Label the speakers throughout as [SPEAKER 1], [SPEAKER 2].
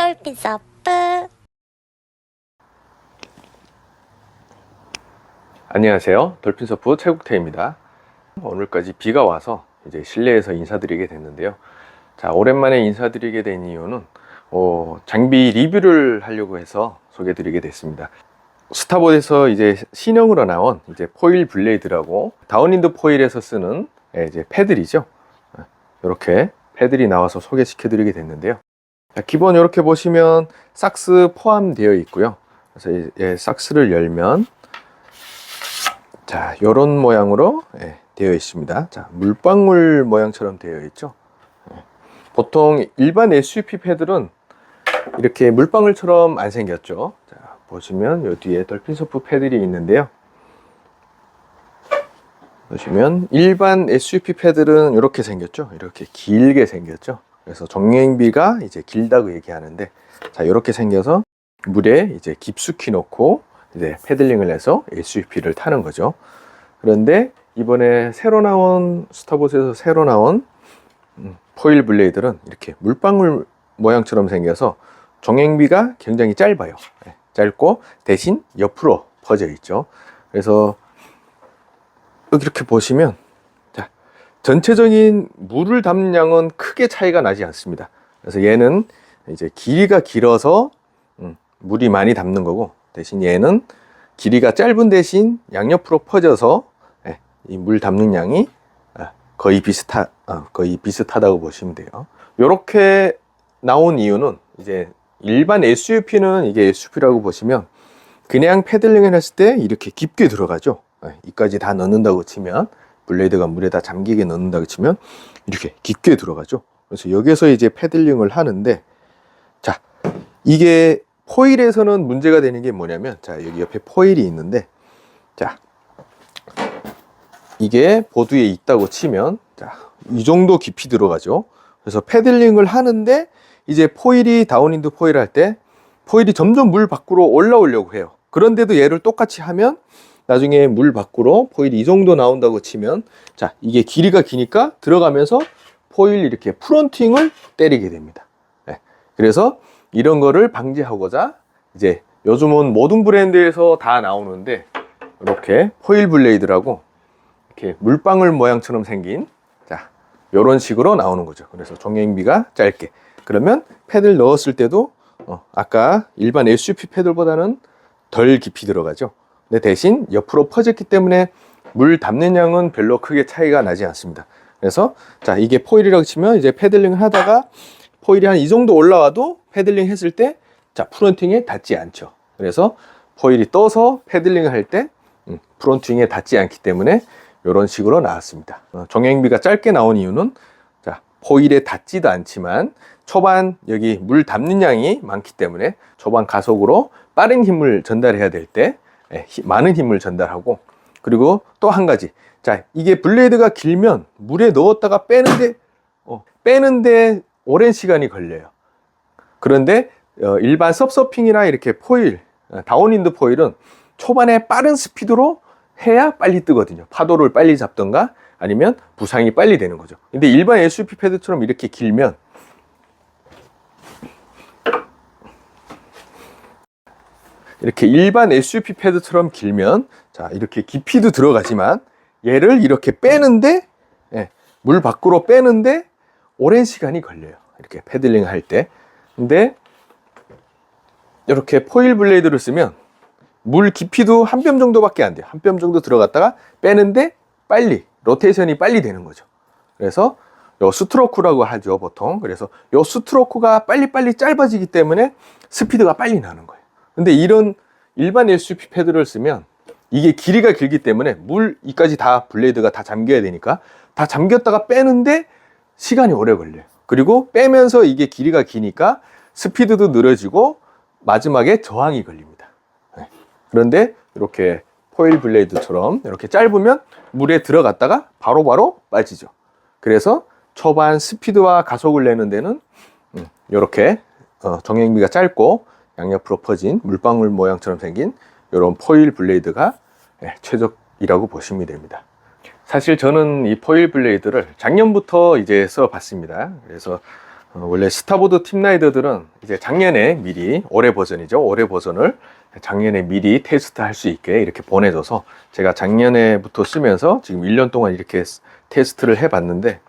[SPEAKER 1] 돌핀 서프.
[SPEAKER 2] 안녕하세요. 돌핀서프 최국태입니다. 오늘까지 비가 와서 이제 실내에서 인사드리게 됐는데요. 자, 오랜만에 인사드리게 된 이유는 장비 리뷰를 하려고 해서 소개드리게 됐습니다. 스타봇에서 이제 신형으로 나온 이제 포일 블레이드라고 다운윈드 포일에서 쓰는 이제 패들이죠. 이렇게 패들이 나와서 소개시켜 드리게 됐는데요. 자, 기본 이렇게 보시면 삭스 포함되어 있고요. 그래서 삭스를 열면 자, 요런 모양으로 되어 있습니다. 자, 물방울 모양처럼 되어 있죠. 보통 일반 SUP 패들은 이렇게 물방울처럼 안 생겼죠. 자, 보시면 요 뒤에 돌핀서프 패들이 있는데요. 보시면 일반 SUP 패들은 이렇게 생겼죠. 이렇게 길게 생겼죠. 그래서 정량비가 이제 길다고 얘기하는데, 자, 이렇게 생겨서 물에 이제 깊숙이 넣고 이제 패들링을 해서 SUP를 타는 거죠. 그런데 이번에 스타봇에서 새로 나온 포일 블레이드는 이렇게 물방울 모양처럼 생겨서 정량비가 굉장히 짧아요. 짧고 대신 옆으로 퍼져 있죠. 그래서 이렇게 보시면, 자, 전체적인 물을 담는 양은 크게 차이가 나지 않습니다. 그래서 얘는 이제 길이가 길어서 물이 많이 담는 거고, 대신 얘는 길이가 짧은 대신 양옆으로 퍼져서 이 물 담는 양이 거의 비슷하다고 보시면 돼요. 이렇게 나온 이유는, 이제 일반 SUP는 이게 SUP라고 보시면 그냥 패들링을 했을 때 이렇게 깊게 들어가죠. 이까지 다 넣는다고 치면, 블레이드가 물에 다 잠기게 넣는다고 치면 이렇게 깊게 들어가죠. 그래서 여기서 이제 패들링을 하는데, 자, 이게 포일에서는 문제가 되는 게 뭐냐면, 자, 여기 옆에 포일이 있는데, 자, 이게 보드에 있다고 치면, 자, 이 정도 깊이 들어가죠. 그래서 패들링을 하는데, 이제 포일이 다운윈드 포일 할 때 포일이 점점 물 밖으로 올라오려고 해요. 그런데도 얘를 똑같이 하면 나중에 물 밖으로 포일이 이 정도 나온다고 치면, 자, 이게 길이가 기니까 들어가면서 포일 이렇게 프론팅을 때리게 됩니다. 그래서 이런 거를 방지하고자 이제 요즘은 모든 브랜드에서 다 나오는데, 이렇게 포일 블레이드라고 이렇게 물방울 모양처럼 생긴, 자, 요런 식으로 나오는 거죠. 그래서 정량비가 짧게, 그러면 패들 넣었을 때도 아까 일반 SUP 패들보다는 덜 깊이 들어가죠. 근데 대신 옆으로 퍼졌기 때문에 물 담는 양은 별로 크게 차이가 나지 않습니다. 그래서, 자, 이게 포일이라고 치면 이제 패들링을 하다가 포일이 한 이 정도 올라와도 패들링 했을 때, 자, 프론팅에 닿지 않죠. 그래서 포일이 떠서 패들링을 할 때 프론팅에 닿지 않기 때문에 이런 식으로 나왔습니다. 정량비가 짧게 나온 이유는, 자, 포일에 닿지도 않지만 초반 여기 물 담는 양이 많기 때문에 초반 가속으로 빠른 힘을 전달해야 될 때 많은 힘을 전달하고, 그리고 또 한 가지, 자, 이게 블레이드가 길면 물에 넣었다가 빼는데 오랜 시간이 걸려요. 그런데 일반 섭서핑이나 이렇게 포일, 다운윈드 포일은 초반에 빠른 스피드로 해야 빨리 뜨거든요. 파도를 빨리 잡던가 아니면 부상이 빨리 되는 거죠. 근데 일반 SUP 패드처럼 이렇게 길면, 이렇게 일반 SUP 패드처럼 길면, 자, 이렇게 깊이도 들어가지만 얘를 이렇게 빼는데, 물 밖으로 빼는데 오랜 시간이 걸려요. 이렇게 패들링 할 때. 근데 이렇게 포일 블레이드를 쓰면 물 깊이도 한 뼘 정도밖에 안 돼요. 한 뼘 정도 들어갔다가 빼는데 빨리, 로테이션이 빨리 되는 거죠. 그래서 요 스트로크라고 하죠, 보통. 그래서 요 스트로크가 빨리빨리 짧아지기 때문에 스피드가 빨리 나는 거예요. 근데 이런 일반 SUP 패드를 쓰면 이게 길이가 길기 때문에 물 이까지 다 블레이드가 다 잠겨야 되니까 다 잠겼다가 빼는데 시간이 오래 걸려요. 그리고 빼면서 이게 길이가 기니까 스피드도 느려지고 마지막에 저항이 걸립니다. 그런데 이렇게 포일 블레이드처럼 이렇게 짧으면 물에 들어갔다가 바로바로 빠지죠. 그래서 초반 스피드와 가속을 내는 데는 이렇게 정량비가 짧고 양옆으로 퍼진 물방울 모양처럼 생긴 이런 포일 블레이드가 최적이라고 보시면 됩니다. 사실 저는 이 포일 블레이드를 작년부터 이제 써봤습니다. 그래서 원래 스타보드 팀라이더들은 이제 작년에 미리, 올해 버전이죠. 올해 버전을 작년에 미리 테스트 할 수 있게 이렇게 보내줘서 제가 작년에부터 쓰면서 지금 1년 동안 이렇게 테스트를 해봤는데,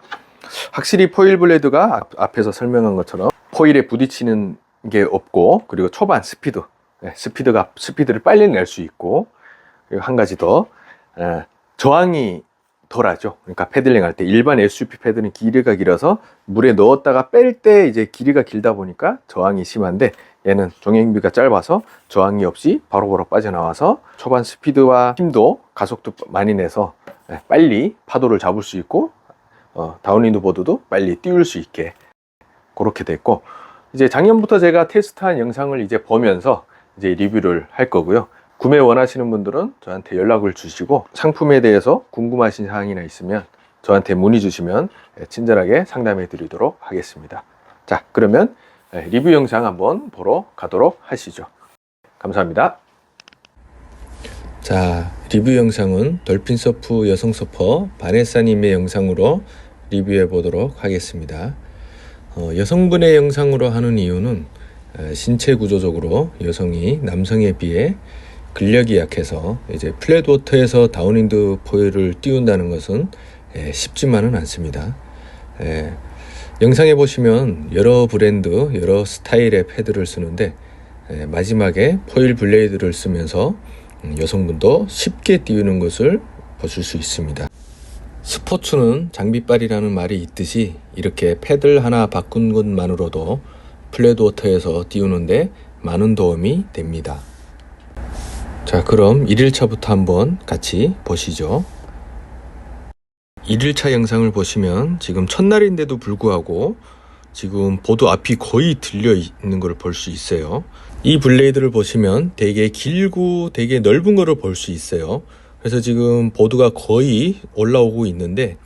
[SPEAKER 2] 확실히 포일 블레이드가 앞에서 설명한 것처럼 포일에 부딪히는 게 없고, 그리고 초반 스피드를 빨리 낼 수 있고, 그리고 한 가지 더, 저항이 덜하죠. 그러니까 패들링 할 때 일반 SUP 패드는 길이가 길어서 물에 넣었다가 뺄 때 이제 길이가 길다 보니까 저항이 심한데, 얘는 종횡비가 짧아서 저항이 없이 바로바로 빠져나와서 초반 스피드와 힘도, 가속도 많이 내서 빨리 파도를 잡을 수 있고, 다운윈드 보드도 빨리 띄울 수 있게 그렇게 됐고, 이제 작년부터 제가 테스트한 영상을 이제 보면서 이제 리뷰를 할 거고요. 구매 원하시는 분들은 저한테 연락을 주시고, 상품에 대해서 궁금하신 사항이나 있으면 저한테 문의 주시면 친절하게 상담해 드리도록 하겠습니다. 자, 그러면 리뷰 영상 한번 보러 가도록 하시죠. 감사합니다. 자, 리뷰 영상은 돌핀 서프 여성 서퍼 바네사님의 영상으로 리뷰해 보도록 하겠습니다. 여성분의 영상으로 하는 이유는 신체 구조적으로 여성이 남성에 비해 근력이 약해서 이제 플랫워터에서 다운윈드 포일을 띄운다는 것은 쉽지만은 않습니다. 영상에 보시면 여러 브랜드, 여러 스타일의 패드를 쓰는데, 마지막에 포일 블레이드를 쓰면서 여성분도 쉽게 띄우는 것을 보실 수 있습니다. 스포츠는 장비빨이라는 말이 있듯이 이렇게 패드를 하나 바꾼 것만으로도 플랫워터에서 띄우는데 많은 도움이 됩니다. 자, 그럼 1일차부터 한번 같이 보시죠. 1일차 영상을 보시면 지금 첫날인데도 불구하고 지금 보드 앞이 거의 들려 있는 걸 볼 수 있어요. 이 블레이드를 보시면 되게 길고 되게 넓은 거를 볼 수 있어요. 그래서 지금 보드가 거의 올라오고 있는데,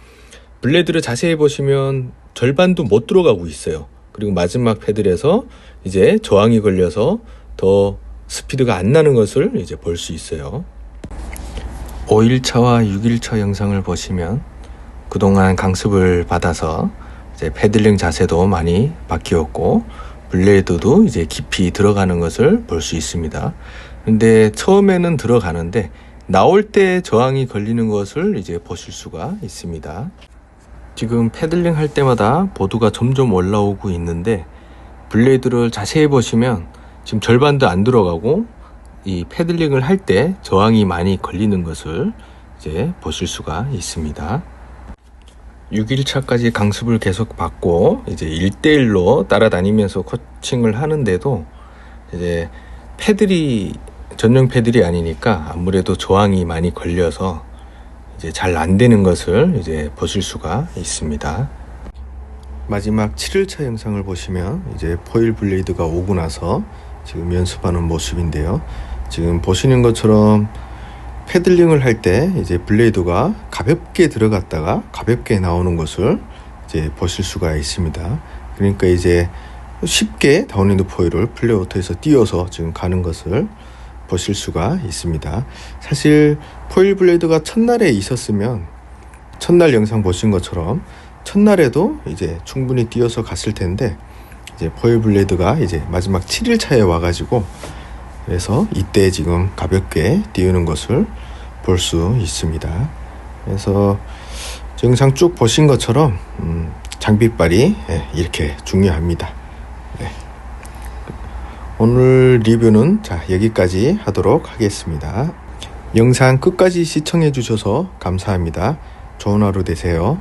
[SPEAKER 2] 블레이드를 자세히 보시면 절반도 못 들어가고 있어요. 그리고 마지막 패들에서 이제 저항이 걸려서 더 스피드가 안 나는 것을 이제 볼 수 있어요. 5일차와 6일차 영상을 보시면 그동안 강습을 받아서 이제 패들링 자세도 많이 바뀌었고, 블레이드도 이제 깊이 들어가는 것을 볼 수 있습니다. 근데 처음에는 들어가는데 나올 때 저항이 걸리는 것을 이제 보실 수가 있습니다. 지금 패들링 할 때마다 보드가 점점 올라오고 있는데, 블레이드를 자세히 보시면 지금 절반도 안 들어가고, 이 패들링을 할 때 저항이 많이 걸리는 것을 이제 보실 수가 있습니다. 6일차까지 강습을 계속 받고 이제 1대1로 따라다니면서 코칭을 하는데도 이제 패들이 전용 패들이 아니니까 아무래도 저항이 많이 걸려서 이제 잘 안 되는 것을 이제 보실 수가 있습니다. 마지막 7일차 영상을 보시면 이제 포일 블레이드가 오고 나서 지금 연습하는 모습인데요. 지금 보시는 것처럼 패들링을 할 때 이제 블레이드가 가볍게 들어갔다가 가볍게 나오는 것을 이제 보실 수가 있습니다. 그러니까 이제 쉽게 다운윈드 포일을 플랫워터에서 띄워서 지금 가는 것을 보실 수가 있습니다. 사실 포일 블레이드가 첫날에 있었으면 첫날 영상 보신 것처럼 첫날에도 이제 충분히 띄워서 갔을 텐데, 이제 포일 블레이드가 이제 마지막 7일차에 와가지고, 그래서 이때 지금 가볍게 띄우는 것을 볼 수 있습니다. 그래서 영상 쭉 보신 것처럼 장비빨이 이렇게 중요합니다. 네. 오늘 리뷰는 여기까지 하도록 하겠습니다. 영상 끝까지 시청해 주셔서 감사합니다. 좋은 하루 되세요.